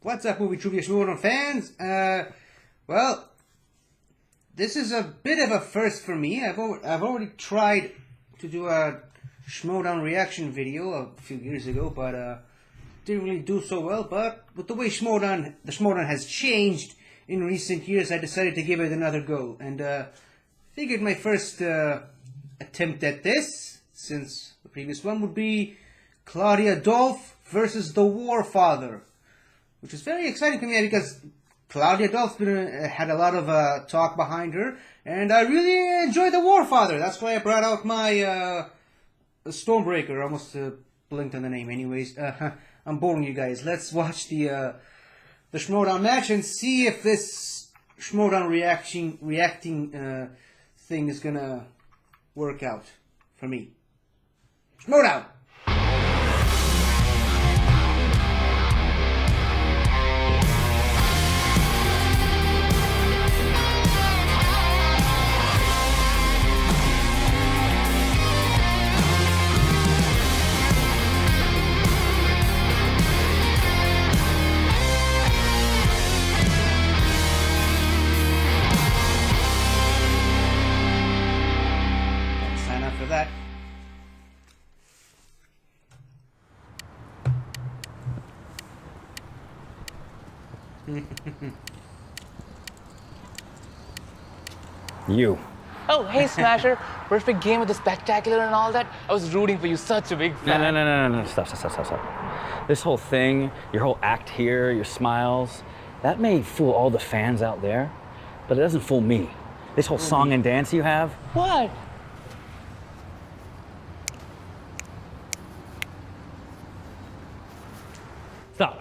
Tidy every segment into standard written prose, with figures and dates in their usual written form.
What's up, movie trivia Schmoeodown fans? Well, this is a bit of a first for me. I've already tried to do a Schmoeodown reaction video a few years ago, but didn't really do so well. But with the way the Schmoeodown has changed in recent years, I decided to give it another go, and figured my first attempt at this, since the previous one, would be Claudia Dolph versus the Warfather, which is very exciting to me because Claudia Dolph had a lot of talk behind her, and I really enjoy the Warfather. That's why I brought out my Stormbreaker. I almost blinked on the name. Anyways, I'm boring you guys. Let's watch the Schmoeodown match and see if this Schmoeodown reacting thing is gonna work out for me. Schmoeodown! Sign up for that. You. Oh, hey, Smasher. Perfect game with the spectacular and all that. I was rooting for you, such a big fan. No. Stop. This whole thing, your whole act here, your smiles, that may fool all the fans out there, but it doesn't fool me. This whole song and dance you have. What? Stop.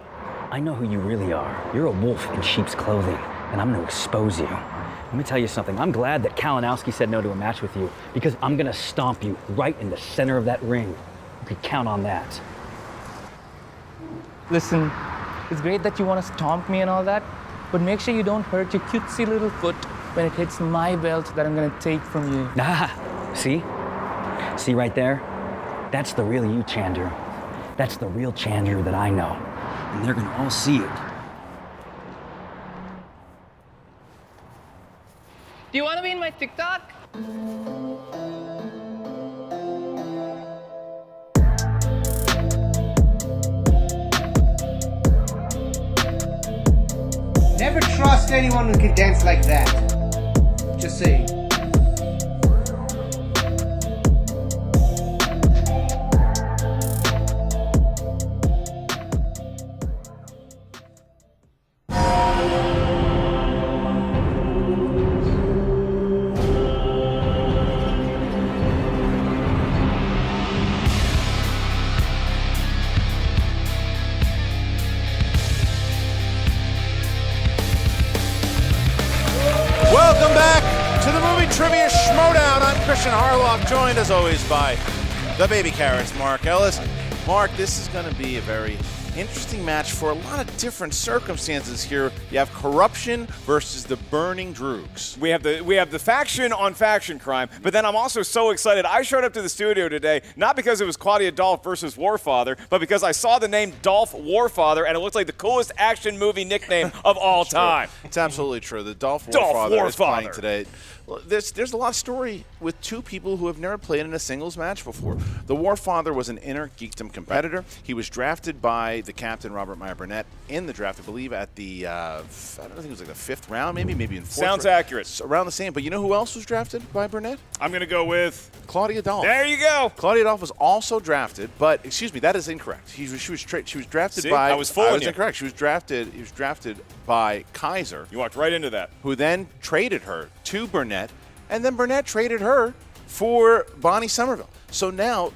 I know who you really are. You're a wolf in sheep's clothing, and I'm gonna expose you. Let me tell you something. I'm glad that Kalinowski said no to a match with you, because I'm gonna stomp you right in the center of that ring. You could count on that. Listen, it's great that you want to stomp me and all that, but make sure you don't hurt your cutesy little foot when it hits my belt that I'm gonna take from you. See? See right there? That's the real you, Chandler. That's the real Chandler that I know. And they're gonna all see it. Do you want to be in my TikTok? Never trust anyone who can dance like that. Just saying. Welcome back to the Movie Trivia Schmoeodown. I'm Christian Harloff, joined as always by the Baby Carrots, Mark Ellis. Mark, this is going to be a very interesting match for a lot of different circumstances here. You have corruption versus the burning droogs. We have the faction on faction crime, but then I'm also so excited. I showed up to the studio today, not because it was Claudia Dolph versus Warfather, but because I saw the name Dolph Warfather, and it looks like the coolest action movie nickname of all time. It's absolutely true. The Dolph Warfather is playing today. There's a lot of story with two people who have never played in a singles match before. The Warfather was an inner geekdom competitor. He was drafted by the captain, Robert Meyer Burnett, in the draft, I believe, at the, I don't think it was like the 5th round, maybe in 4th. Sounds accurate. It's around the same. But you know who else was drafted by Burnett? I'm going to go with Claudia Dolph. There you go. Claudia Dolph was also drafted, but excuse me, that is incorrect. She was drafted See, by. I was fooling you. Incorrect. He was drafted by Kaiser, You walked right into that. who then traded her to Burnett, and then Burnett traded her for Bonnie Somerville. So now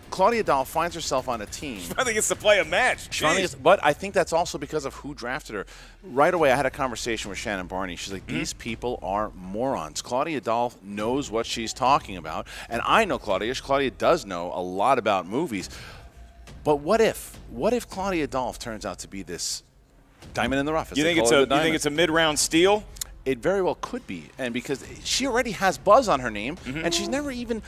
Claudia Dolph finds herself on a team. I think it's to play a match. Jeez. But I think that's also because of who drafted her. Right away, I had a conversation with Shannon Barney. She's like, these people are morons. Claudia Dolph knows what she's talking about. And I know Claudia. Claudia does know a lot about movies. But what if Claudia Dolph turns out to be this diamond in the rough? You think it's a mid-round steal? It very well could be. And because she already has buzz on her name, and she's never even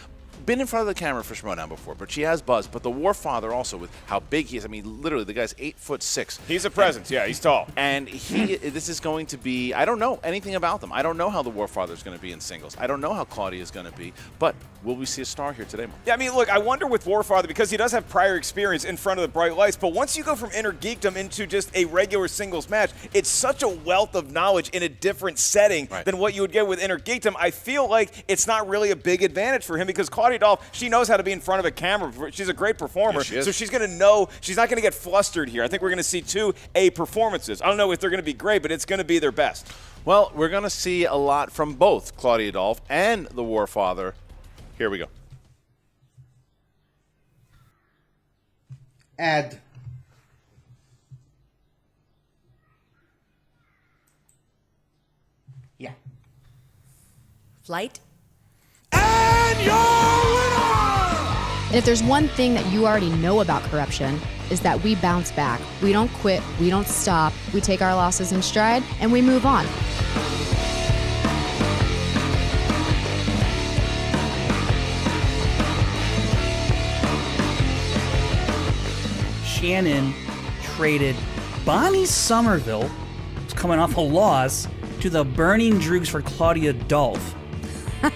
been in front of the camera for Schmoeodown before, but she has buzz. But the Warfather also, with how big he is. I mean, literally, the guy's 8'6". He's a presence. Yeah, he's tall. And this is going to be, I don't know anything about them. I don't know how the Warfather is going to be in singles. I don't know how Claudia is going to be. But will we see a star here today, Mark? Yeah, I mean, look, I wonder with Warfather, because he does have prior experience in front of the bright lights, but once you go from inner geekdom into just a regular singles match, it's such a wealth of knowledge in a different setting than what you would get with inner geekdom. I feel like it's not really a big advantage for him because Claudia Dolph, she knows how to be in front of a camera. She's a great performer, so she's going to know, she's not going to get flustered here. I think we're going to see 2 A performances. I don't know if they're going to be great, but it's going to be their best. Well, we're going to see a lot from both Claudia Dolph and the Warfather. Here we go. Add. Yeah. Flight. And your winner! And if there's one thing that you already know about corruption, is that we bounce back. We don't quit, we don't stop, we take our losses in stride, and we move on. Shannon traded Bonnie Somerville, who's coming off a loss, to the Burning Droogs for Claudia Dolph.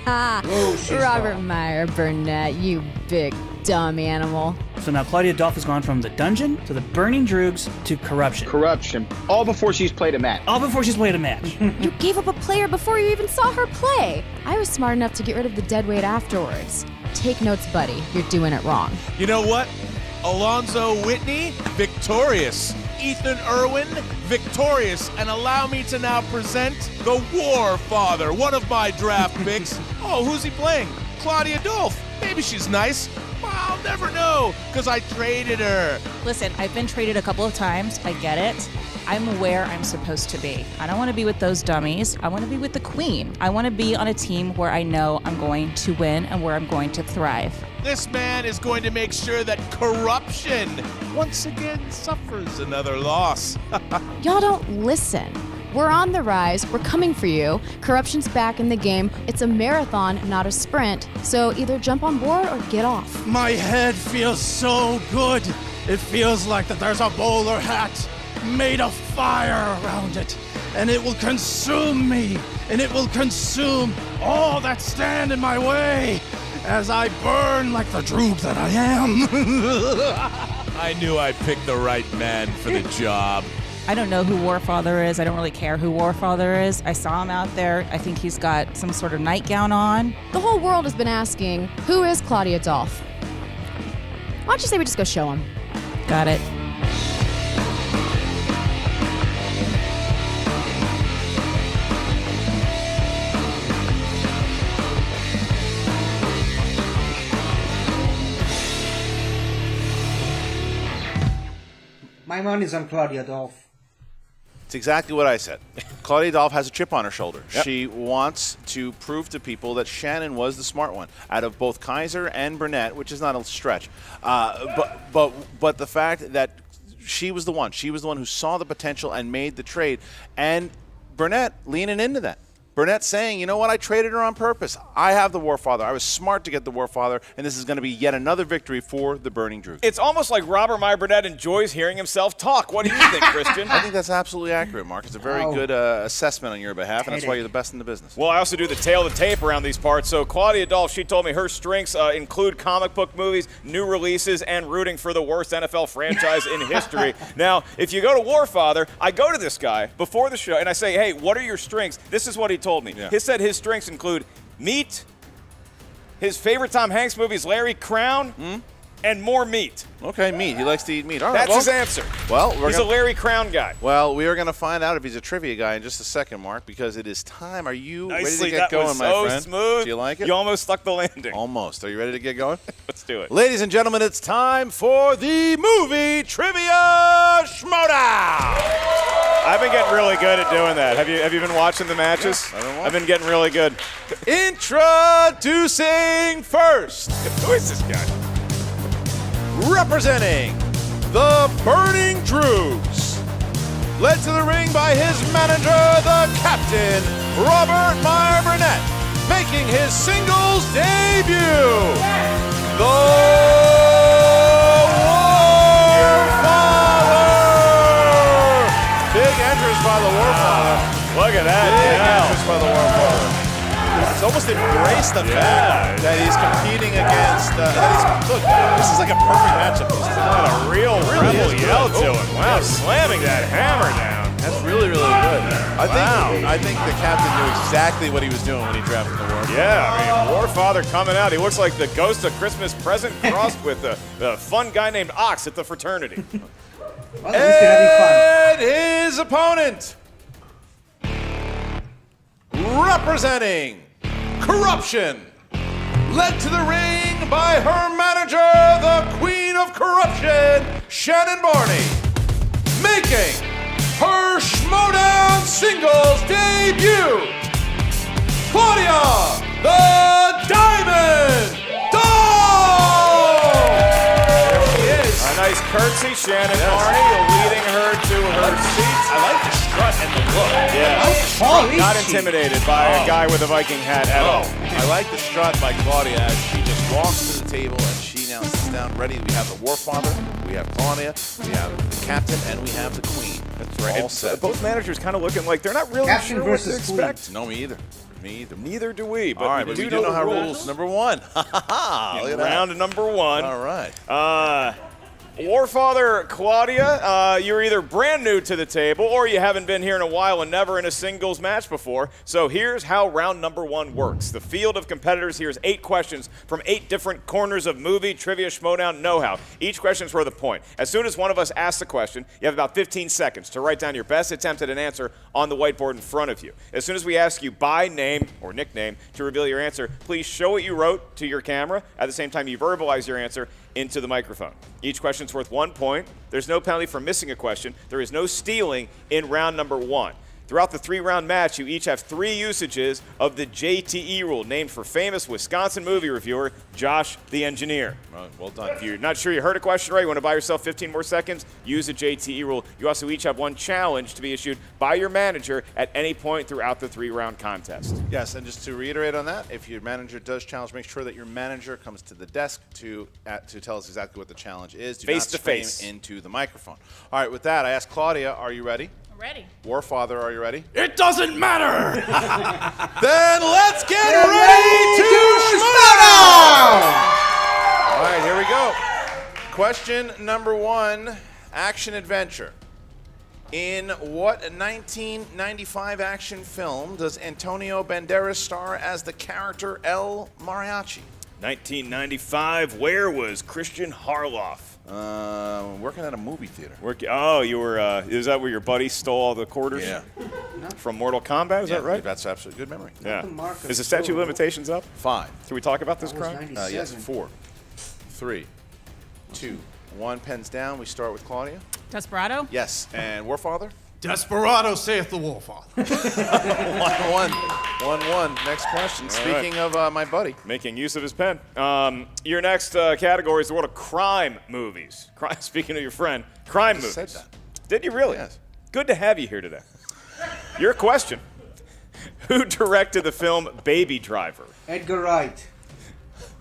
Robert Meyer Burnett, you big dumb animal. So now Claudia Dolph has gone from the dungeon to the Burning Droogs to corruption. Corruption. All before she's played a match. All before she's played a match. You gave up a player before you even saw her play. I was smart enough to get rid of the deadweight afterwards. Take notes, buddy. You're doing it wrong. You know what? Alonzo Whitney, victorious. Ethan Irwin, victorious. And allow me to now present the Warfather, one of my draft picks. Oh, who's he playing? Claudia Dolph. Maybe she's nice. Well, I'll never know, because I traded her. Listen, I've been traded a couple of times. I get it. I'm where I'm supposed to be. I don't want to be with those dummies. I want to be with the queen. I want to be on a team where I know I'm going to win and where I'm going to thrive. This man is going to make sure that corruption once again suffers another loss. Y'all don't listen. We're on the rise. We're coming for you. Corruption's back in the game. It's a marathon, not a sprint. So either jump on board or get off. My head feels so good. It feels like that there's a bowler hat made of fire around it, and it will consume me, and it will consume all that stand in my way as I burn like the droog that I am. I knew I picked the right man for the job. I don't know who Warfather is. I don't really care who Warfather is. I saw him out there. I think he's got some sort of nightgown on. The whole world has been asking, who is Claudia Dolph? Why don't you say we just go show him? Got it. My money's on Claudia Dolph. It's exactly what I said. Claudia Dolph has a chip on her shoulder. Yep. She wants to prove to people that Shannon was the smart one out of both Kaiser and Burnett, which is not a stretch. But the fact that she was the one. She was the one who saw the potential and made the trade. And Burnett leaning into that. Burnett saying, you know what, I traded her on purpose. I have the Warfather. I was smart to get the Warfather, and this is going to be yet another victory for the Burning Droogs. It's almost like Robert Meyer Burnett enjoys hearing himself talk. What do you think, Christian? I think that's absolutely accurate, Mark. It's a very good assessment on your behalf, and that's why you're the best in the business. Well, I also do the tail of the tape around these parts. So Claudia Dolph, she told me her strengths include comic book movies, new releases, and rooting for the worst NFL franchise in history. Now, if you go to Warfather, I go to this guy before the show, and I say, hey, what are your strengths? This is what he told me. Yeah. He said his strengths include meat, his favorite Tom Hanks movie is Larry Crown, and more meat. Okay, meat. He likes to eat meat. All right, That's his answer. Well, he's a Larry Crown guy. Well, we are going to find out if he's a trivia guy in just a second, Mark, because it is time. Are you Nicely, ready to get going, was my so friend? Smooth. Do you like it? You almost stuck the landing. Almost. Are you ready to get going? Let's do it. Ladies and gentlemen, it's time for the movie trivia Schmoeodown. I've been getting really good at doing that. Have you been watching the matches? Yeah, I've been getting really good. Introducing first. Who is this guy? Representing the Burning Droogs. Led to the ring by his manager, the captain, Robert Meyer Burnett. making his singles debut, the Warfather! Big entrance by the Warfather. Look at that. Big entrance by the Warfather. It's almost embraced the fact that he's competing against. Look, this is like a perfect matchup. He's What a real rebel yell to him. Wow, slamming that hammer down. That's really, really good. I think the captain knew exactly what he was doing when he drafted the Warfather. Yeah, I mean, Warfather coming out. He looks like the ghost of Christmas present crossed with the fun guy named Ox at the fraternity. Well, at least they're having fun. And his opponent, representing Corruption, led to the ring by her manager, the Queen of Corruption, Shannon Barney, making her Schmoeodown singles debut, Claudia the Diamond Dolph! There she is. A nice curtsy, Shannon Barney, leading her to her seat. I like the strut and the look. Yeah. How tall is Not she? intimidated by a guy with a Viking hat at all. I like the strut by Claudia as she just walks to the table and she now sits down ready. We have the Warfather, we have Claudia, we have the Captain, and we have the Queen. That's right. All set. Both managers kind of looking like they're not really Captain sure what to versus Queen. expect. No, me either. Me either. Neither do we. But All right, but we do know how rules. Number one. Look at that. Round number one. All right. Warfather Claudia, you're either brand new to the table or you haven't been here in a while and never in a singles match before. So here's how round number one works. The field of competitors here is 8 questions from 8 different corners of movie, trivia, Schmoedown, know-how. Each question's worth a point. As soon as one of us asks a question, you have about 15 seconds to write down your best attempt at an answer on the whiteboard in front of you. As soon as we ask you by name or nickname to reveal your answer, please show what you wrote to your camera. At the same time, you verbalize your answer into the microphone. Each question's worth 1 point. There's no penalty for missing a question. There is no stealing in round number one. Throughout the 3-round match, you each have 3 usages of the JTE rule, named for famous Wisconsin movie reviewer Josh the Engineer. Well done. If you're not sure you heard a question right, you want to buy yourself 15 more seconds, use the JTE rule. You also each have 1 challenge to be issued by your manager at any point throughout the 3-round contest. Yes, and just to reiterate on that, if your manager does challenge, make sure that your manager comes to the desk to tell us exactly what the challenge is. Do Face not to scream face. into the microphone. All right, with that, I asked Claudia, are you ready? Ready. Warfather, are you ready? It doesn't matter! Then let's get ready to Schmoedown! All right, here we go. Question number 1, action-adventure. In what 1995 action film does Antonio Banderas star as the character El Mariachi? 1995, where was Christian Harloff? Working at a movie theater. Oh, you were, is that where your buddy stole all the quarters? Yeah. From Mortal Kombat, is that right? That's absolutely good memory. Yeah. Mark Is the statute of limitations up? 5. Can we talk about this That was crime? 97. Yes, 4, 3, 2, 1. Pens down. We start with Claudia. Desperado? Yes. And Warfather? Desperado saith the Warfather. 1-1. Next question. Speaking of my buddy. Making use of his pen. Your next category is the world of crime movies. Speaking of your friend, crime movies. Said that. Did you really? Yes. Good to have you here today. Your question. Who directed the film Baby Driver? Edgar Wright.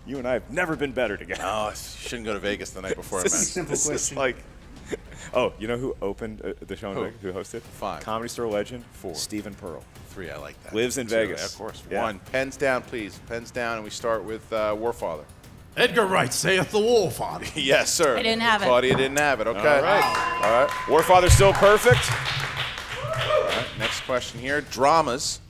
You and I have never been better together. Oh, you shouldn't go to Vegas the night before a match. Simple This is question. like, oh, you know who opened the show in Vegas? Who hosted? 5. Comedy store legend. 4. Stephen Pearl. 3. I like that. Lives in 2, Vegas. Of course. Yeah. 1. Pens down, please. Pens down, and we start with Warfather. Edgar Wright saith the Warfather. Yes, sir. I didn't have it. Claudia didn't have it. Okay. All right. All right. Warfather still perfect. All right. Next question here. Dramas.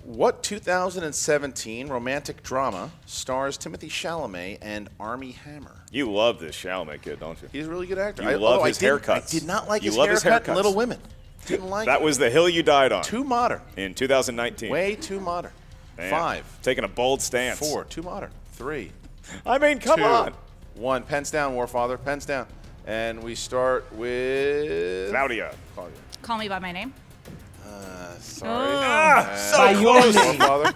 What 2017 romantic drama stars Timothée Chalamet and Armie Hammer? You love this Chalamet kid, don't you? He's a really good actor. You love his haircuts. I did not like You his love his haircut in haircuts. Little Women. Didn't like That it. was the hill you died on. Too modern. In 2019. Way too modern. Man, 5. Taking a bold stance. 4. Too modern. 3. I mean, come 2, on. 1. Pens down, Warfather. Pens down. And we start with Claudia. Call me by my name. Sorry. So By your close. name. Warfather.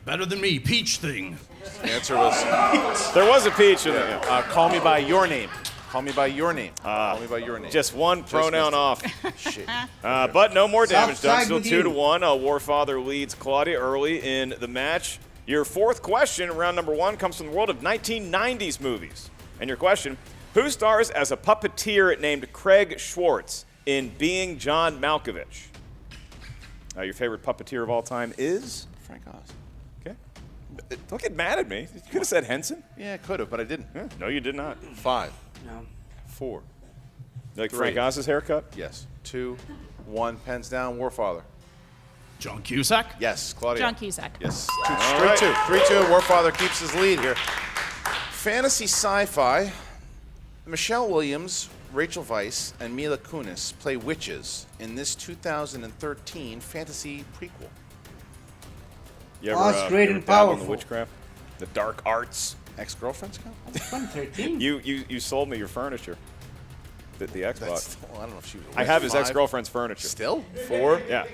Better than me, peach thing. The answer was There was a peach in there. call me by your name. Call me by your name. Call me by your name. Just one pronoun off. Shit. But no more damage done. Southside Still with you. 2-1. Warfather leads Claudia early in the match. Your fourth question, round number 1, comes from the world of 1990s movies. And your question, who stars as a puppeteer named Craig Schwartz in Being John Malkovich? Your favorite puppeteer of all time is? Frank Oz. Okay. Don't get mad at me. You could have said Henson. Yeah, I could have, but I didn't. Yeah. No, you did not. 5. No. 4. You like 3. Frank Oz's haircut? Yes. 2, 1. Pens down. Warfather. John Cusack? Yes. Claudia. John Cusack. Yes. All right. 3-2. Warfather keeps his lead here. Fantasy sci-fi. Michelle Williams, Rachel Weisz, and Mila Kunis play witches in this 2013 fantasy prequel. You ever, Oz, great ever and dabble in the powerful. witchcraft? The dark arts? Ex-girlfriends count? 2013. You sold me your furniture. The Xbox. That's, well, I don't know if she was. I have his 5. ex-girlfriend's furniture. Still? 4. Yeah.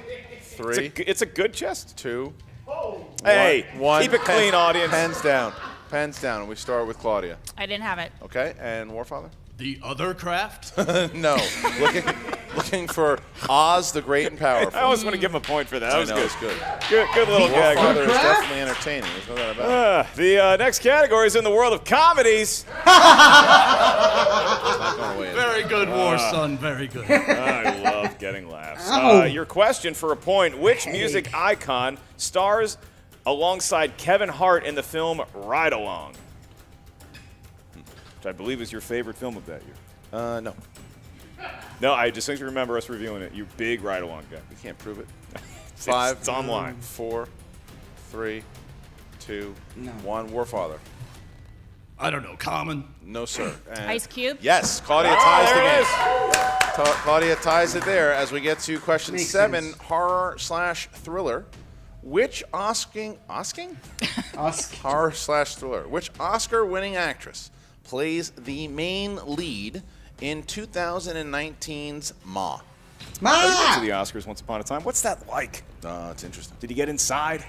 3. It's a good chest. 2. Hey, 1. keep it clean, audience. Pens down. Pens down. And we start with Claudia. I didn't have it. Okay, and Warfather? The other craft? No. Looking for Oz the Great and Powerful. I always want to give him a point for that. That was I know, good. it's good. Good little gag. Warfather is definitely entertaining. There's no doubt about it. The next category is in the world of comedies. It's not going away. is it? Very good, War Son. Very good. I love getting laughs. Ow. Your question for a point, which music icon stars alongside Kevin Hart in the film Ride Along? Which I believe is your favorite film of that year. No. No, I distinctly remember us reviewing it. You big Ride Along guy. We can't prove it. It's 5. It's online. 4, 3, 2, No. 1. Warfather. I don't know, Common. No, sir. And Ice Cube? Yes, Claudia ties the there it game. Claudia ties it there as we get to question Makes 7, sense. horror/thriller. Which horror/thriller? Which Oscar-winning actress plays the main lead in 2019's Ma? I went to the Oscars once upon a time. What's that like? It's interesting. Did you get inside?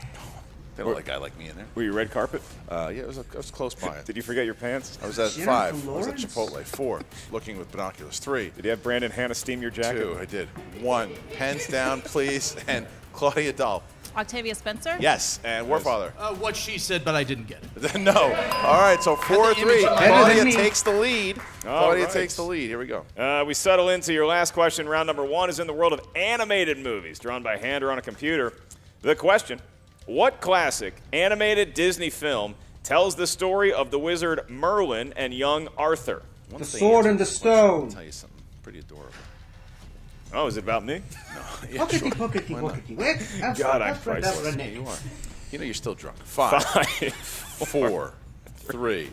They don't like a guy like me in there. Were you red carpet? Yeah, it was close by it. Did you forget your pants? I was at Jennifer 5. I was at Lawrence? Chipotle. 4, looking with binoculars. 3, Did you have Brandon Hannah steam your jacket? 2, I did. 1, pens down, please, and Claudia Dolph. Octavia Spencer? Yes, and Warfather. What she said, but I didn't get it. No. All right, so 4-3. image of my- Better Claudia than me. takes the lead. All Claudia right. takes the lead. Here we go. We settle into your last question. Round number 1 is in the world of animated movies, drawn by hand or on a computer. The question, what classic animated Disney film tells the story of the wizard Merlin and young Arthur? The Sword and the Stone. I'll tell you something pretty adorable. Oh, is it about me? Yeah, sure. Pockety. God, I'm priceless. You are. You know you're still drunk. 5, 4, 3,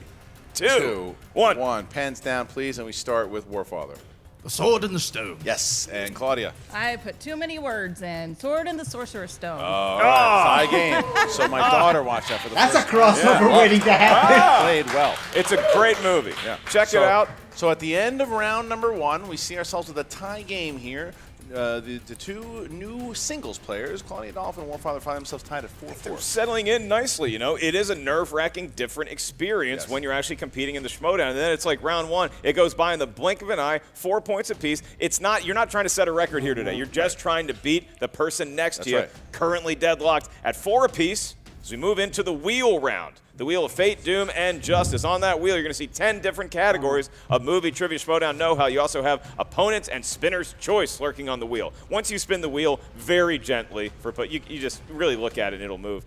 2, 1. Pens down, please, and we start with Warfather. The Sword and the Stone. Yes, and Claudia. I put too many words in. Sword and the Sorcerer's Stone. All right, tie game. So my daughter watched that for the That's a first time. crossover waiting to happen. Played well. It's a great movie. Yeah. Check it out. So at the end of round number 1, we see ourselves with a tie game here. The two new singles players, Claudia Dolph and Warfather, find themselves tied at 4-4. Settling in nicely, you know. It is a nerve-wracking, different experience when you're actually competing in the Schmoedown. And then it's like round 1, it goes by in the blink of an eye, 4 points apiece. You're not trying to set a record here today. You're just trying to beat the person next to you, currently deadlocked at 4 apiece. As we move into the wheel round, the wheel of fate, doom, and justice. On that wheel, you're going to see 10 different categories of movie trivia Schmoedown know-how. You also have opponents and spinner's choice lurking on the wheel. Once you spin the wheel very gently, you just really look at it and it'll move.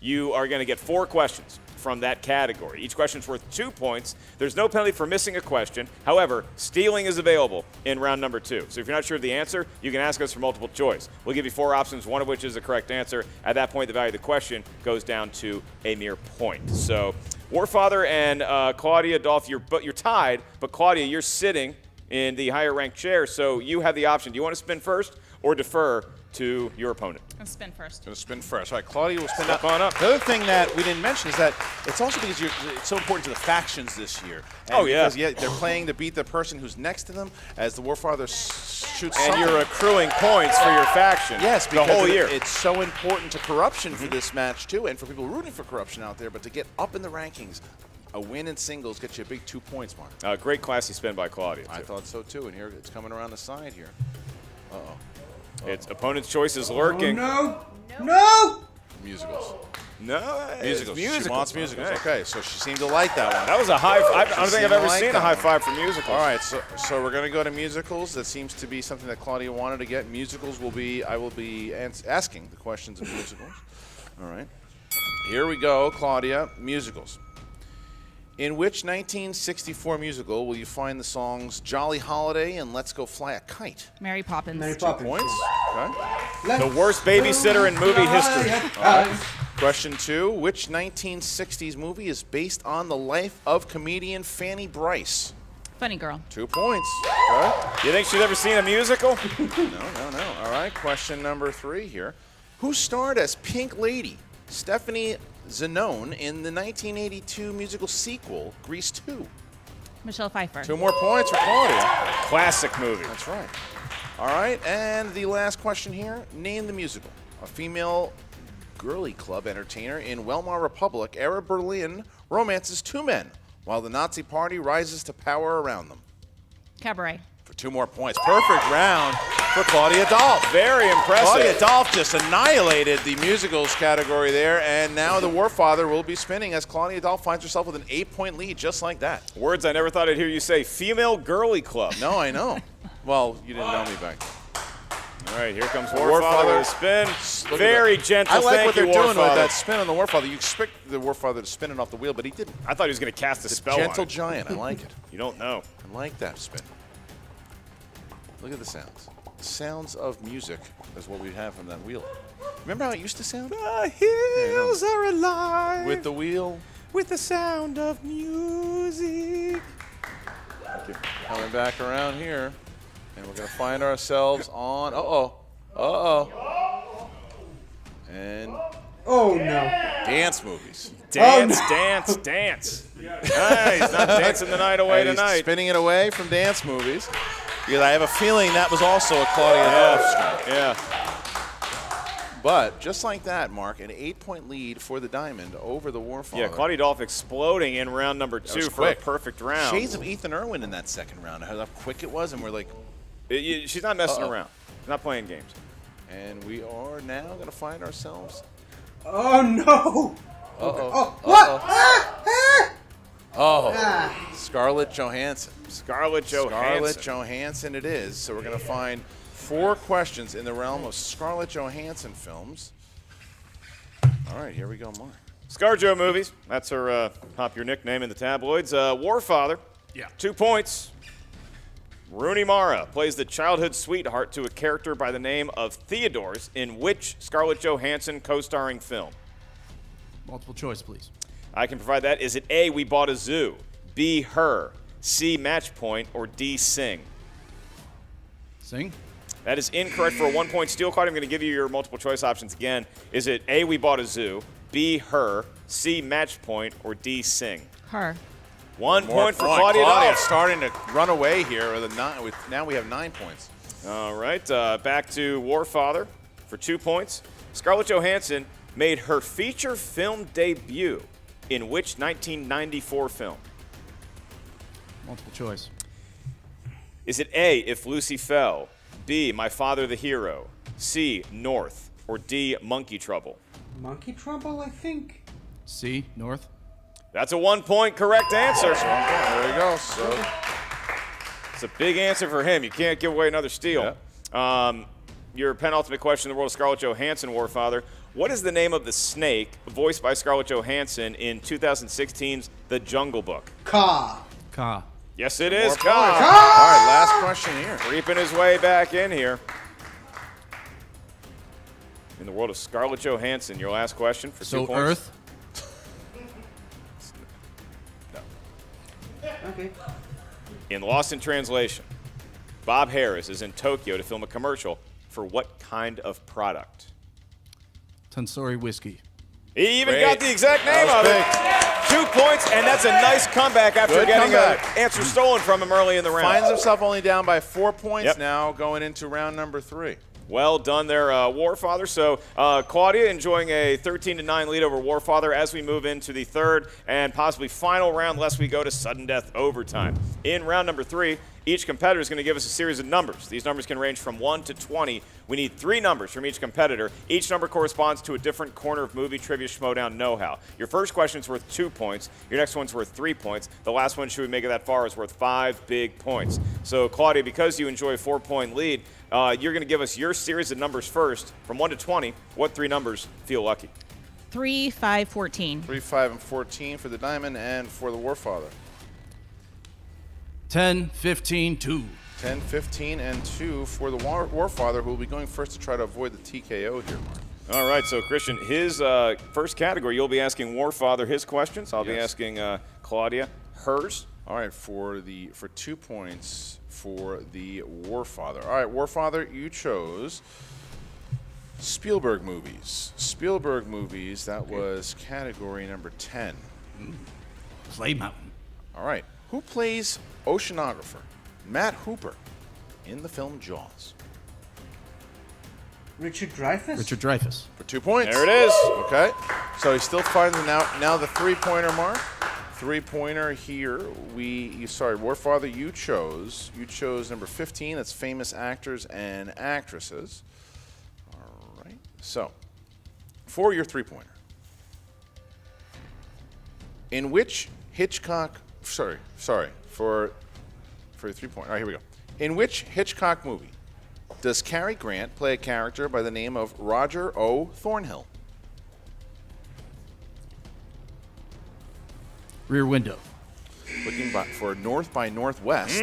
You are going to get 4 questions from that category. Each question's worth 2 points. There's no penalty for missing a question. However, stealing is available in round number 2. So if you're not sure of the answer, you can ask us for multiple choice. We'll give you 4 options, one of which is the correct answer. At that point, the value of the question goes down to a mere point. So Warfather and Claudia Dolph, you're tied, but Claudia, you're sitting in the higher ranked chair, so you have the option. Do you want to spin first or defer to your opponent? Let's spin first. Going to spin first. All right, Claudia will spin Step on up. The other thing that we didn't mention is that it's also because it's so important to the factions this year. And Oh, yeah. Because, they're playing to beat the person who's next to them as the Warfather shoots And something. you're accruing points for your faction Yes, the because whole year. it's so important to corruption for this match, too, and for people rooting for corruption out there. But to get up in the rankings, A win in singles gets you a big 2 points, Mark. Great classy spin by Claudia. I thought so too, and here it's coming around the side here. Its opponent's choice is lurking. Oh, no! No! Musicals. No, Musicals. musicals. She wants musicals. Okay, so she seemed to like that one. That was a high. I don't think I've ever seen a high one. five for musicals. All right, so we're going to go to musicals. That seems to be something that Claudia wanted to get. Musicals will be. I will be asking the questions of musicals. All right. Here we go, Claudia. Musicals. In which 1964 musical will you find the songs "Jolly Holiday" and "Let's Go Fly a Kite"? Mary Poppins. Mary 2 Poppins. points. Okay. The worst babysitter in movie history. All right. Question 2. Which 1960s movie is based on the life of comedian Fanny Brice? Funny Girl. 2 points. Okay. You think she's ever seen a musical? No. All right. Question number 3 here. Who starred as Pink Lady, Stephanie Zanone, in the 1982 musical sequel, Grease 2? Michelle Pfeiffer. 2 more points for Claudia. Classic movie. That's right. All right. And the last question here. Name the musical. A female girly club entertainer in Weimar Republic, era Berlin, romances 2 men while the Nazi party rises to power around them. Cabaret. For 2 more points. Perfect round for Claudia Dolph. Very impressive. Claudia Dolph just annihilated the musicals category there, and now the Warfather will be spinning as Claudia Dolph finds herself with an 8-point lead just like that. Words I never thought I'd hear you say. Female girly club. No, I know. Well, you didn't know me back then. All right, here comes Warfather with a spin. Very gentle. I like Thank what they're you, doing with Warfather. that spin on the Warfather. You expect the Warfather to spin it off the wheel, but he didn't. I thought he was going to cast a spell on Gentle it. giant. I like it. You don't know. I like that spin. Look at the sounds. The sounds of music is what we have from that wheel. Remember how it used to sound? The hills are alive With the wheel. with the sound of music. Coming back around here. And we're going to find ourselves on. And Oh, no. dance movies. Dance, Oh, no. dance, dance. Hey, he's not dancing the night away And he's tonight. spinning it away from dance movies. Because I have a feeling that was also a Claudia Dolph strike. Yeah. But just like that, Mark, an 8-point lead for the Diamond over the Warfather. Yeah, Claudia Dolph exploding in round number 2 was for a quick. perfect round. Shades of Ethan Irwin in that second round. How quick it was, and we're like, She's not messing around. She's not playing games. and we are now going to find ourselves. Oh, no. Oh, What? Scarlett Johansson. Scarlett Johansson. Scarlett Johansson it is. So we're going to find 4 questions in the realm of Scarlett Johansson films. All right, here we go, Mark. ScarJo movies. That's her popular nickname in the tabloids. Warfather. Yeah. 2 points. Rooney Mara plays the childhood sweetheart to a character by the name of Theodores in which Scarlett Johansson co-starring film? Multiple choice, please. I can provide that. Is it A, We Bought a Zoo, B, Her, C, Match Point, or D, Sing? Sing. That is incorrect for a 1-point steal card. I'm going to give you your multiple choice options again. Is it A, We Bought a Zoo, B, Her, C, Match Point, or D, Sing? Her. 1 point for Claudia Claudia Dolph. starting to run away here. Now we have 9 points. All right, back to Warfather for 2 points. Scarlett Johansson made her feature film debut in which 1994 film? Multiple choice. Is it A, If Lucy Fell, B, My Father the Hero, C, North, or D, Monkey Trouble? Monkey Trouble, I think. C. North. That's a 1-point correct answer. There we go. So It's a big answer for him. You can't give away another steal. Your penultimate question in the world of Scarlett Johansson, Warfather. What is the name of the snake voiced by Scarlett Johansson in 2016's The Jungle Book? Ka. Ka. Yes, it is. All Ka. right, last question here. Creeping his way back in here. In the world of Scarlett Johansson, your last question for 2 So points. Earth. Okay. In Lost in Translation, Bob Harris is in Tokyo to film a commercial for what kind of product? Tonsori whiskey. He even Great. got the exact name of it. 2 points, and that's a nice comeback after Good getting comeback. an answer stolen from him early in the round. Finds himself only down by 4 points Yep. now going into round number 3. Well done there, Warfather. So Claudia enjoying a 13-9 lead over Warfather as we move into the third and possibly final round, lest we go to sudden death overtime. In round number 3, each competitor is going to give us a series of numbers. These numbers can range from 1 to 20. We need 3 numbers from each competitor. Each number corresponds to a different corner of movie trivia Schmoedown know-how. Your first question's worth 2 points. Your next one's worth 3 points. The last one, should we make it that far, is worth 5 big points. So, Claudia, because you enjoy a 4-point lead, you're going to give us your series of numbers first. From 1 to 20, what 3 numbers feel lucky? 3, 5, 14. 3, 5, and 14 for the diamond and for the Warfather. 10, 15, 2. 10, 15, and 2 for the Warfather, who will be going first to try to avoid the TKO here, Mark. All right, so Christian, his first category, you'll be asking Warfather his questions. I'll be asking Claudia hers. All right, for 2 points for the Warfather. All right, Warfather, you chose Spielberg movies. Spielberg movies, that was category number 10. Play Mountain. All right, who plays oceanographer Matt Hooper in the film Jaws? Richard Dreyfuss? Richard Dreyfuss. For 2 points. There it is. Okay, so he's still finding now the 3-pointer mark. 3-pointer here. Warfather, you chose number 15. That's famous actors and actresses. All right. So, for your 3-pointer, in which Hitchcock? For your 3-pointer. All right, here we go. In which Hitchcock movie does Cary Grant play a character by the name of Roger O. Thornhill? Rear Window. Looking for North by Northwest.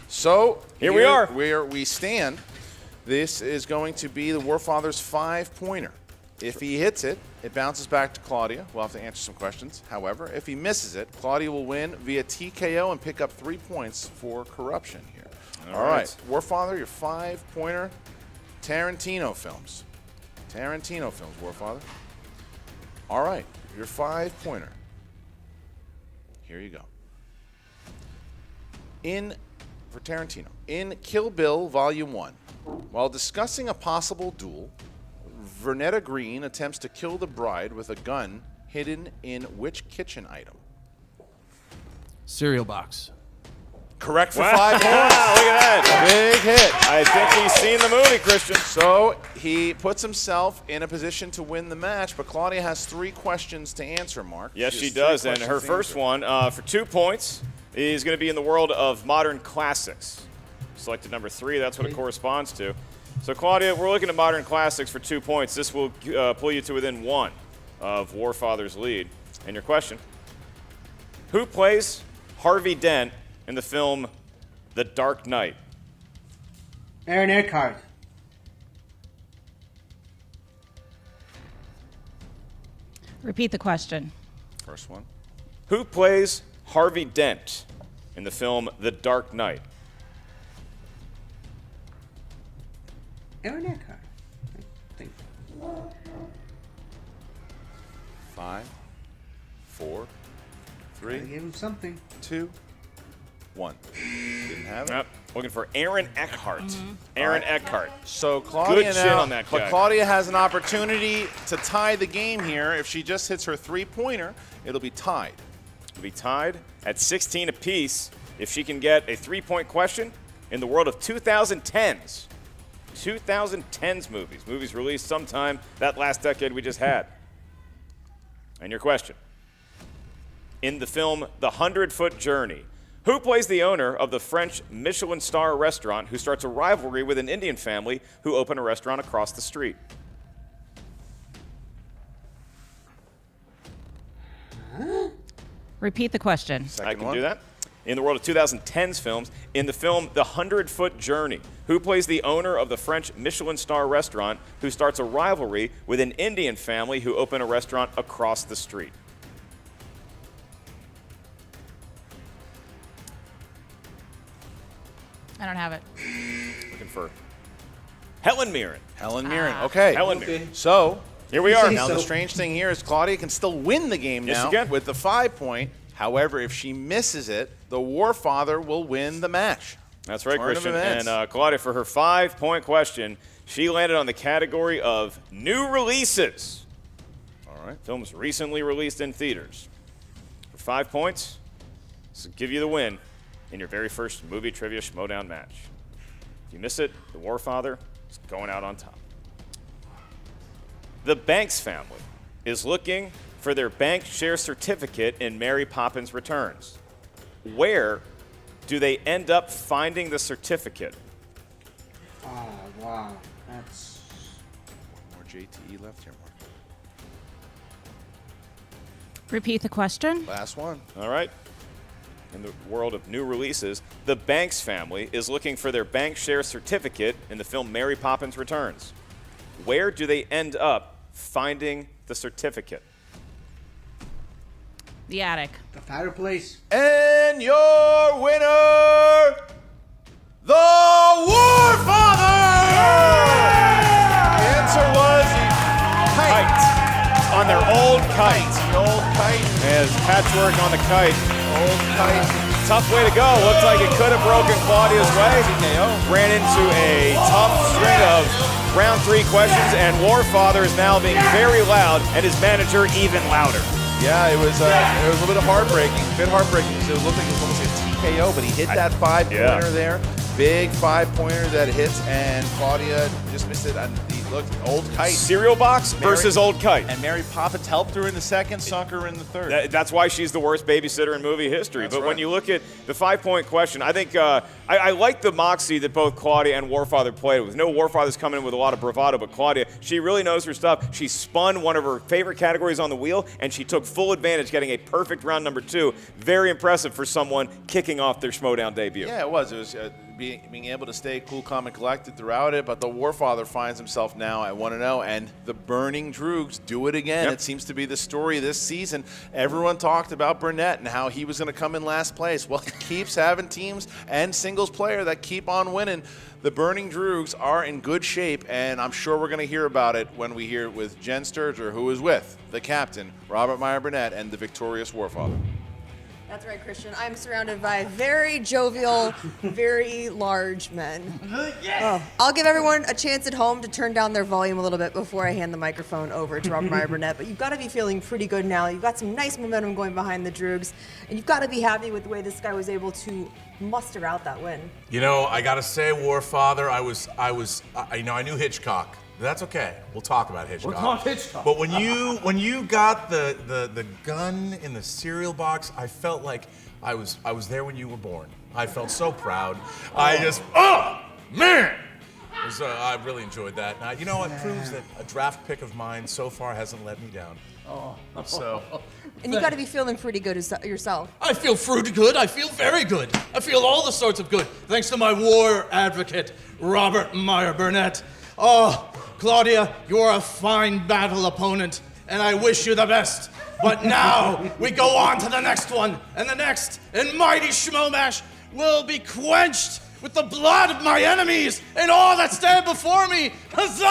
So Here we are. Where we stand. This is going to be the Warfather's 5-pointer. If he hits it, it bounces back to Claudia. We'll have to answer some questions. However, if he misses it, Claudia will win via TKO and pick up 3 points for corruption here. All right. Warfather, your 5-pointer, Tarantino films. Tarantino films, Warfather. All right, your 5-pointer. Here you go. For Tarantino, in Kill Bill Volume 1, while discussing a possible duel, Vernetta Green attempts to kill the bride with a gun hidden in which kitchen item? Cereal box. Correct for 5 points. Look at that. Big hit. I think he's seen the movie, Christian. So he puts himself in a position to win the match, but Claudia has 3 questions to answer, Mark. Yes, she does. And her first one, for 2 points, is going to be in the world of modern classics. Selected number 3. That's what it corresponds to. So, Claudia, we're looking at modern classics for 2 points. This will pull you to within 1 of Warfather's lead. And your question, who plays Harvey Dent in the film The Dark Knight? Aaron Eckhart. Repeat the question. First one. Who plays Harvey Dent in the film The Dark Knight? Aaron Eckhart. I think. 5, 4, 3. I gave him something. 2, 1. Didn't have it. Yep. Looking for Aaron Eckhart. Aaron Eckhart. So Claudia Good shit now, on that but guy. Claudia has an opportunity to tie the game here. If she just hits her 3-pointer, it'll be tied. Will be tied at 16 apiece if she can get a 3-point question in the world of 2010s. 2010s movies released sometime that last decade we just had. And your question. In the film The 100-Foot Journey, who plays the owner of the French Michelin star restaurant who starts a rivalry with an Indian family who open a restaurant across the street? Repeat the question. I can do that. In the world of 2010s films, in the film The 100-Foot Journey, who plays the owner of the French Michelin star restaurant who starts a rivalry with an Indian family who open a restaurant across the street? I don't have it. Looking for Helen Mirren. Helen Mirren. Okay. Helen Mirren. So Here we are. now the strange thing here is Claudia can still win the game Yes, now you can. with the 5-point. However, if she misses it, the Warfather will win the match. That's right, Turn of Christian. events. And Claudia, for her 5-point question, she landed on the category of new releases. All right. Films recently released in theaters. For 5 points, this will give you the win in your very first movie trivia Schmoedown match. If you miss it, the Warfather is going out on top. The Banks family is looking for their bank share certificate in Mary Poppins Returns. Where do they end up finding the certificate? Oh, wow. That's... More JTE left here, Mark. Repeat the question. Last one. All right. In the world of new releases, the Banks family is looking for their bank share certificate in the film Mary Poppins Returns. Where do they end up finding the certificate? The attic. The fireplace. And your winner, the Warfather! The answer was kite. On their old kite. The old kite. As patchwork on the kite. Old kite. Tough way to go. Looks like it could have broken Claudia's way. Ran into a tough string of round 3 questions, and Warfather is now being very loud, and his manager even louder. Yeah, it was a little bit heartbreaking. It looked like it was almost a TKO, but he hit that 5-pointer there. Big 5-pointer that hits, and Claudia just missed it. And he looked old kite. Cereal box versus old kite. And Mary Poppins helped her in the second, sunk her in the third. That's why she's the worst babysitter in movie history. That's but right. when you look at the 5-point question, I think I like the moxie that both Claudia and Warfather played with. No, Warfather's coming in with a lot of bravado, but Claudia, she really knows her stuff. She spun one of her favorite categories on the wheel, and she took full advantage, getting a perfect round number 2. Very impressive for someone kicking off their Schmoedown debut. Yeah, it was. It was being able to stay cool, calm, and collected throughout it. But the Warfather finds himself now at 1-0, and the Burning Droogs do it again. Yep. It seems to be the story this season. Everyone talked about Burnett and how he was going to come in last place. Well, he keeps having teams and singles player that keep on winning. The Burning Droogs are in good shape, and I'm sure we're going to hear about it when we hear it with Jen Sturger, who is with the captain, Robert Meyer Burnett, and the victorious Warfather. That's right, Christian. I'm surrounded by very jovial, very large men. Oh, I'll give everyone a chance at home to turn down their volume a little bit before I hand the microphone over to Robert Meyer Burnett. But you've got to be feeling pretty good now. You've got some nice momentum going behind the Droogs, and you've got to be happy with the way this guy was able to muster out that win. You know, I gotta say, Warfather, I knew Hitchcock. That's okay. We'll talk about Hitchcock. We'll talk Hitchcock. But when you got the gun in the cereal box, I felt like I was there when you were born. I felt so proud. Man! I really enjoyed that. Now, you know, it proves that a draft pick of mine so far hasn't let me down. So. And you've got to be feeling pretty good yourself. I feel fruity good. I feel very good. I feel all the sorts of good, thanks to my war advocate, Robert Meyer Burnett. Oh, Claudia, you're a fine battle opponent, and I wish you the best. But now we go on to the next one, and the next, and mighty Schmoemash will be quenched with the blood of my enemies and all that stand before me. Huzzah!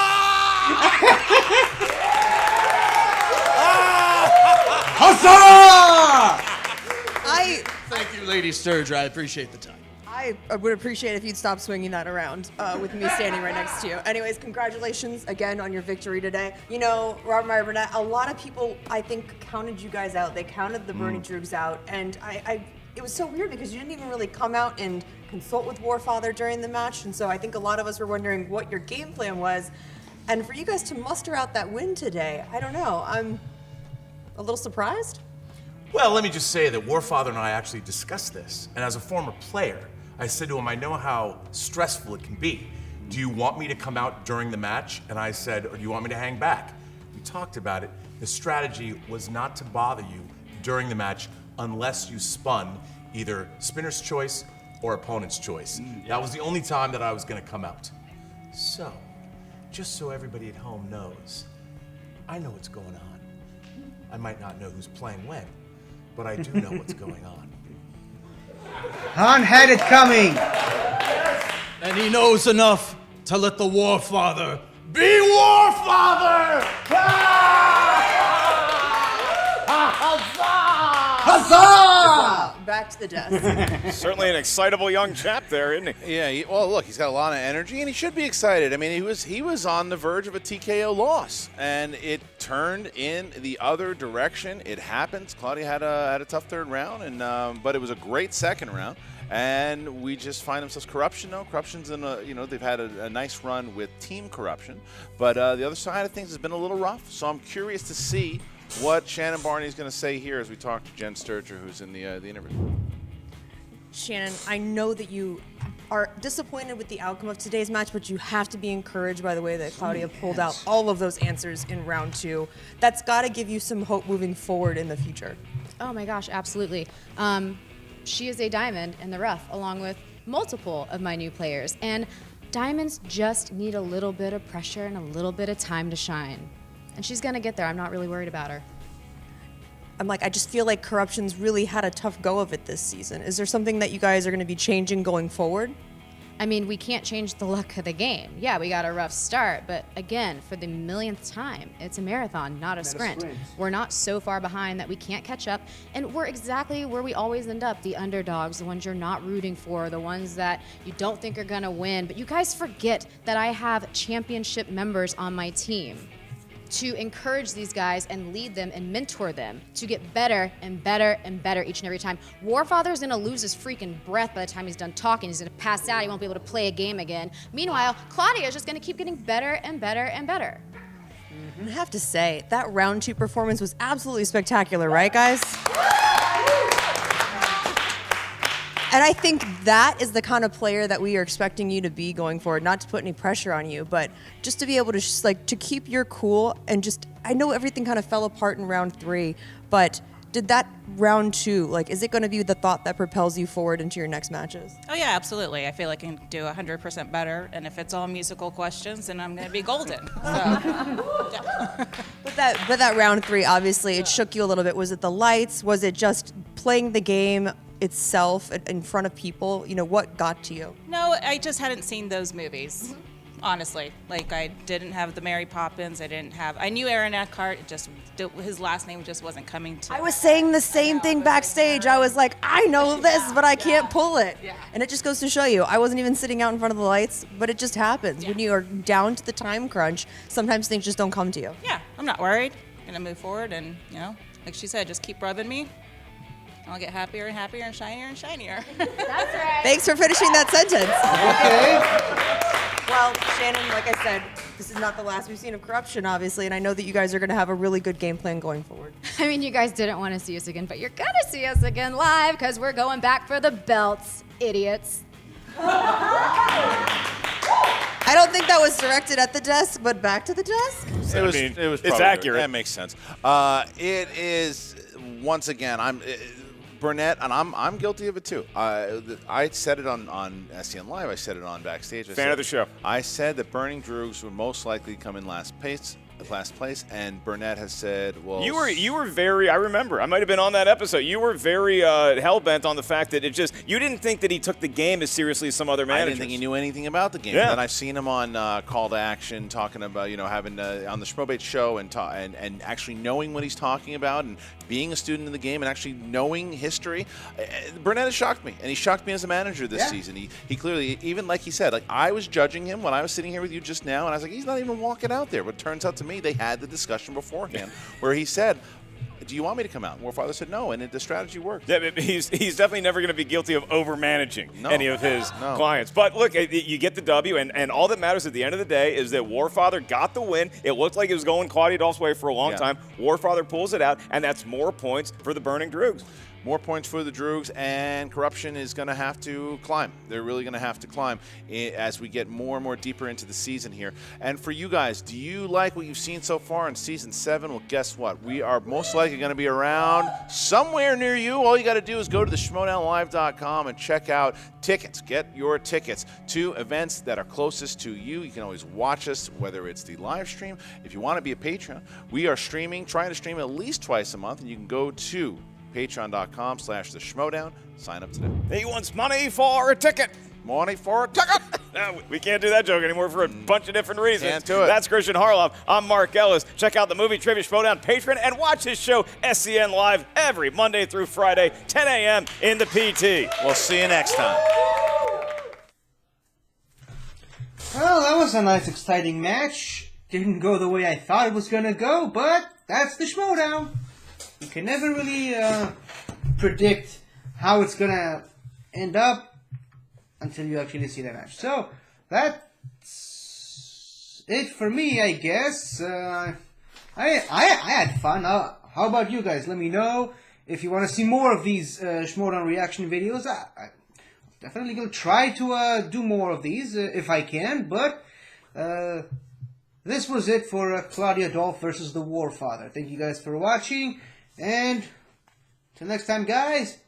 Huzzah! Thank you, Lady Sturger. I appreciate the time. I would appreciate if you'd stop swinging that around with me standing right next to you. Anyways, congratulations again on your victory today. You know, Robert Meyer Burnett, a lot of people, I think, counted you guys out. They counted the Burning Droogs out, and it was so weird because you didn't even really come out and consult with Warfather during the match, and so I think a lot of us were wondering what your game plan was. And for you guys to muster out that win today, I don't know, I'm a little surprised. Well, let me just say that Warfather and I actually discussed this, and as a former player, I said to him, I know how stressful it can be. Do you want me to come out during the match? And I said, or do you want me to hang back? We talked about it. The strategy was not to bother you during the match unless you spun either spinner's choice or opponent's choice. That was the only time that I was gonna come out. So, just so everybody at home knows, I know what's going on. I might not know who's playing when, but I do know what's going on. Han had it coming. And he knows enough to let the Warfather be Warfather! Huzzah! Back back to the desk. Certainly an excitable young chap there, isn't he? Yeah, well, look, he's got a lot of energy, and he should be excited. I mean, he was on the verge of a TKO loss, and it turned in the other direction. It happens. Claudia had a tough third round, and but it was a great second round. And we just find themselves corruption. No, corruption's in they've had a nice run with team corruption, but the other side of things has been a little rough. So I'm curious to see what Shannon Barney is going to say here as we talk to Jen Sturger, who's in the interview. Shannon, I know that you are disappointed with the outcome of today's match, but you have to be encouraged by the way that Claudia pulled out all of those answers in round 2. That's got to give you some hope moving forward in the future. Oh my gosh, absolutely. She is a diamond in the rough, along with multiple of my new players. And diamonds just need a little bit of pressure and a little bit of time to shine. And she's gonna get there. I'm not really worried about her. I just feel like Corruption's really had a tough go of it this season. Is there something that you guys are gonna be changing going forward? I mean, we can't change the luck of the game. Yeah, we got a rough start, but again, for the millionth time, it's a marathon, not a sprint. We're not so far behind that we can't catch up, and we're exactly where we always end up, the underdogs, the ones you're not rooting for, the ones that you don't think are gonna win. But you guys forget that I have championship members on my team to encourage these guys and lead them and mentor them to get better and better and better each and every time. Warfather's gonna lose his freaking breath by the time he's done talking. He's gonna pass out, he won't be able to play a game again. Meanwhile, Claudia is just gonna keep getting better and better and better. I have to say, that round 2 performance was absolutely spectacular, right guys? And I think that is the kind of player that we are expecting you to be going forward. Not to put any pressure on you, but just to be able to to keep your cool and just, I know everything kind of fell apart in round 3, but did that round 2, is it going to be the thought that propels you forward into your next matches? Oh yeah, absolutely. I feel like I can do 100% better, and if it's all musical questions, then I'm going to be golden. So, yeah. But that round 3, obviously, it shook you a little bit. Was it the lights? Was it just playing the game itself in front of people? What got to you? No, I just hadn't seen those movies. Honestly, I didn't have the Mary Poppins. I knew Aaron Eckhart. His last name just wasn't coming to. I was saying the same thing backstage. I was like, I know this, but I can't pull it. Yeah. And it just goes to show you, I wasn't even sitting out in front of the lights, but it just happens. Yeah. When you are down to the time crunch, sometimes things just don't come to you. Yeah, I'm not worried. I'm gonna move forward, and like she said, just keep rubbing me. I'll get happier and happier and shinier and shinier. That's right. Thanks for finishing that sentence. Okay. Well, Shannon, like I said, this is not the last we've seen of Corruption, obviously, and I know that you guys are going to have a really good game plan going forward. I mean, you guys didn't want to see us again, but you're going to see us again live because we're going back for the belts, idiots. I don't think that was directed at the desk, but back to the desk? It was it's accurate. That makes sense. It is, once again, Burnett, and I'm guilty of it too. I said it on SCN Live. I said it on Backstage. Fan of the show. I said that Burning Droogs would most likely come in last place, and Burnett has said, well, you were very, I remember, I might have been on that episode, you were very hell-bent on the fact that you didn't think that he took the game as seriously as some other managers. I didn't think he knew anything about the game. Yeah. And I've seen him on Call to Action talking about, having on the Schmoeodown show and actually knowing what he's talking about and being a student in the game and actually knowing history. Burnett has shocked me, and he shocked me as a manager this season. He clearly, even like he said, I was judging him when I was sitting here with you just now, and I was like, he's not even walking out there. But it turns out to me, they had the discussion beforehand where he said, do you want me to come out? And Warfather said no, and the strategy worked. Yeah, he's definitely never going to be guilty of over-managing any of his clients. But look, you get the W, and all that matters at the end of the day is that Warfather got the win. It looked like it was going Claudia Dolph's way for a long time. Warfather pulls it out, and that's more points for the Burning Droogs. More points for the Droogs, and Corruption is going to have to climb. They're really going to have to climb as we get more and more deeper into the season here. And for you guys, do you like what you've seen so far in Season 7? Well, guess what? We are most likely going to be around somewhere near you. All you got to do is go to the Schmoeodownlive.com and check out tickets. Get your tickets to events that are closest to you. You can always watch us, whether it's the live stream. If you want to be a patron, we are trying to stream at least twice a month, and you can go to patreon.com/the Schmoeodown. Sign up today. He wants money for a ticket. Money for a ticket. No, we can't do that joke anymore for a bunch of different reasons. Can't do it. That's Christian Harloff. I'm Mark Ellis. Check out the Movie Trivia Schmoedown Patreon and watch his show SCN Live every Monday through Friday, 10 a.m. in the PT. We'll see you next time. Well, that was a nice, exciting match. Didn't go the way I thought it was gonna go, but that's the Schmoedown. You can never really predict how it's gonna end up until you actually see the match. So that's it for me, I guess. I had fun. How about you guys? Let me know if you want to see more of these Schmoedown reaction videos. I definitely gonna try to do more of these if I can. But this was it for Claudia Dolph versus the Warfather. Thank you guys for watching, and till next time, guys.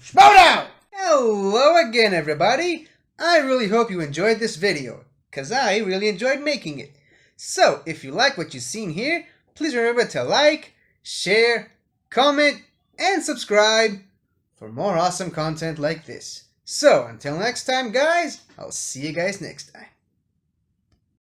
Schmoedown! Hello again, everybody. I really hope you enjoyed this video, cause I really enjoyed making it. So, if you like what you've seen here, please remember to like, share, comment, and subscribe for more awesome content like this. So, until next time, guys, I'll see you guys next time.